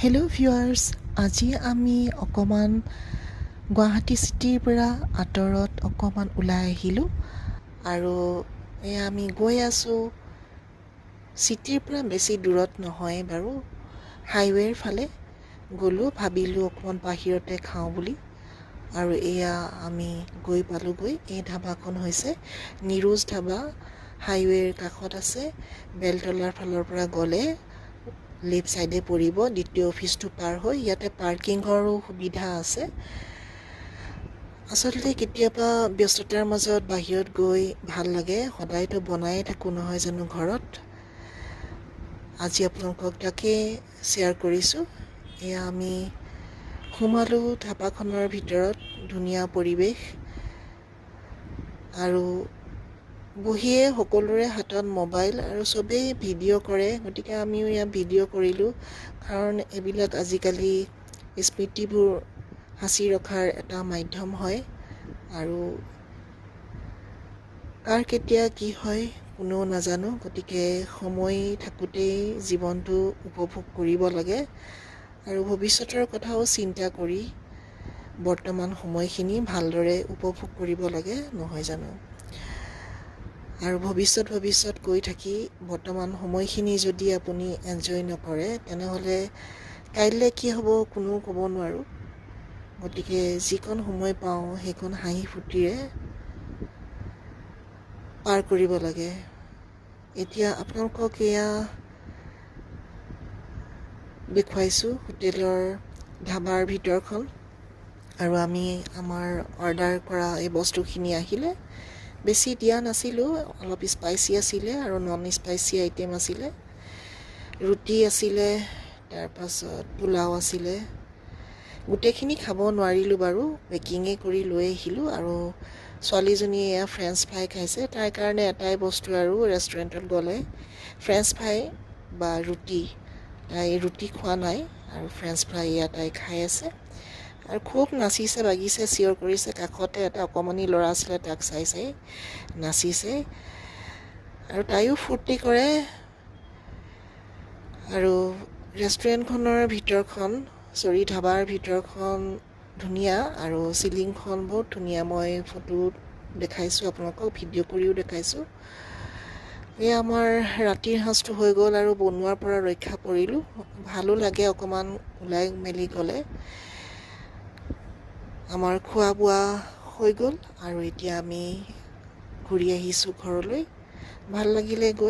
Hello' viewers, আজি আমি অকণমান গুৱাহাটী চিটিৰ পৰা আঁতৰত অকণমান ওলাই আহিলোঁ আৰু আমি গৈ আছোঁ। চিটিৰ পৰা বেছি দূৰত নহয় বাৰু, হাইৱেৰ ফালে গ'লোঁ। ভাবিলোঁ অকণমান বাহিৰতে খাওঁ বুলি, আৰু আমি গৈ পালোঁগৈ। এই ধাবাখন হৈছে নিৰোজ ধাবা, হাইৱেৰ কাষত আছে। বেলতলাৰ ফালৰ পৰা গ'লে লেফ্ট ছাইডে পৰিব, দ্বিতীয় অফিচটো পাৰ হৈ। ইয়াতে পাৰ্কিঙৰো সুবিধা আছে। আচলতে কেতিয়াবা ব্যস্ততাৰ মাজত বাহিৰত গৈ ভাল লাগে। সদায়তো বনায়ে থাকোঁ নহয় জানো ঘৰত। আজি আপোনালোকক তাকে শ্বেয়াৰ কৰিছোঁ। আমি সোমালোঁ ধাবাখনৰ ভিতৰত। ধুনীয়া পৰিৱেশ, আৰু বহিয়ে সকলোৰে হাতত মোবাইল, আৰু চবেই ভিডিঅ' কৰে। গতিকে আমিও ভিডিঅ' কৰিলোঁ, কাৰণ এইবিলাক আজিকালি স্মৃতিবোৰ সাঁচি ৰখাৰ এটা মাধ্যম হয়। আৰু কাৰ কেতিয়া কি হয় কোনেও নাজানো। গতিকে সময় থাকোঁতেই জীৱনটো উপভোগ কৰিব লাগে, আৰু ভৱিষ্যতৰ কথাও চিন্তা কৰি বৰ্তমান সময়খিনি ভালদৰে উপভোগ কৰিব লাগে, নহয় জানো। আৰু ভৱিষ্যত কৈ থাকি বৰ্তমান সময়খিনি যদি আপুনি এনজয় নকৰে, তেনেহ'লে কাইলৈ কি হ'ব কোনেও ক'ব নোৱাৰোঁ। গতিকে যিকণ সময় পাওঁ সেইকণ হাঁহি ফূৰ্তিৰে পাৰ কৰিব লাগে। এতিয়া আপোনালোকক দেখুৱাইছোঁ হোটেলৰ ধাবাৰ ভিতৰখন, আৰু আমি আমাৰ অৰ্ডাৰ কৰা এই বস্তুখিনি আহিলে। বেছি দিয়া নাছিলোঁ, অলপ স্পাইচি আছিলে আৰু নন স্পাইচি আইটেম আছিলে। ৰুটি আছিলে, তাৰপাছত পোলাও আছিলে। গোটেইখিনি খাব নোৱাৰিলোঁ বাৰু, পেকিঙে কৰি লৈ আহিলোঁ। আৰু ছোৱালীজনীয়ে ফ্ৰেঞ্চ ফ্ৰাই খাইছে। তাইৰ কাৰণে এটাই বস্তু, আৰু ৰেষ্টুৰেণ্টত গ'লে ফ্ৰেঞ্চ ফ্ৰাই বা ৰুটি। তাই ৰুটি খোৱা নাই, আৰু ফ্ৰেঞ্চ ফ্ৰাই তাই খাই আছে। আৰু খুব নাচিছে বাগিছে, চিঞৰ কৰিছে। কাষতে এটা অকণমানি ল'ৰা আছিলে, তাক চাই চাই নাচিছে, আৰু তাইও ফূৰ্তি কৰে। আৰু ৰেষ্টুৰেণ্টখনৰ ভিতৰখন, ধাবাৰ ভিতৰখন ধুনীয়া, আৰু চিলিংখন বহুত ধুনীয়া। মই ফটো দেখাইছোঁ আপোনালোকক, ভিডিঅ' কৰিও দেখাইছোঁ। আমাৰ ৰাতিৰ সাঁজটো হৈ গ'ল, আৰু বনোৱাৰ পৰা ৰক্ষা পৰিলোঁ। ভালো লাগে অকণমান ওলাই মেলি গ'লে। আমাৰ খোৱা বোৱা হৈ গ'ল, আৰু এতিয়া আমি ঘূৰি আহিছোঁ ঘৰলৈ। ভাল লাগিলে গৈ।